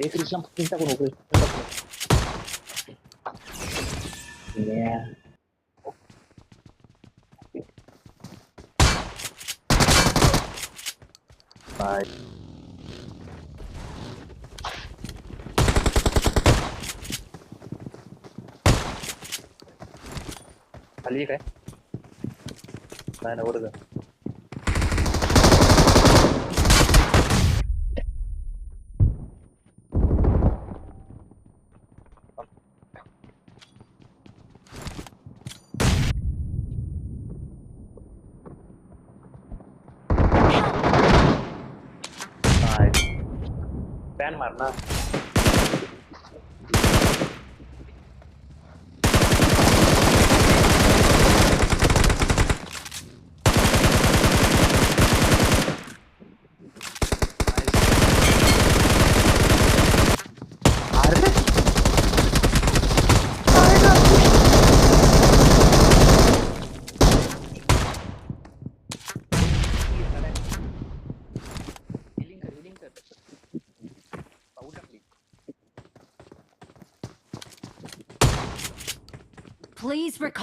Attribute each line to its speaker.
Speaker 1: एक रिश्ता तीन टाकून उघड बाय खाली काय नाही ना वर जा पॅन मार ना
Speaker 2: Please record.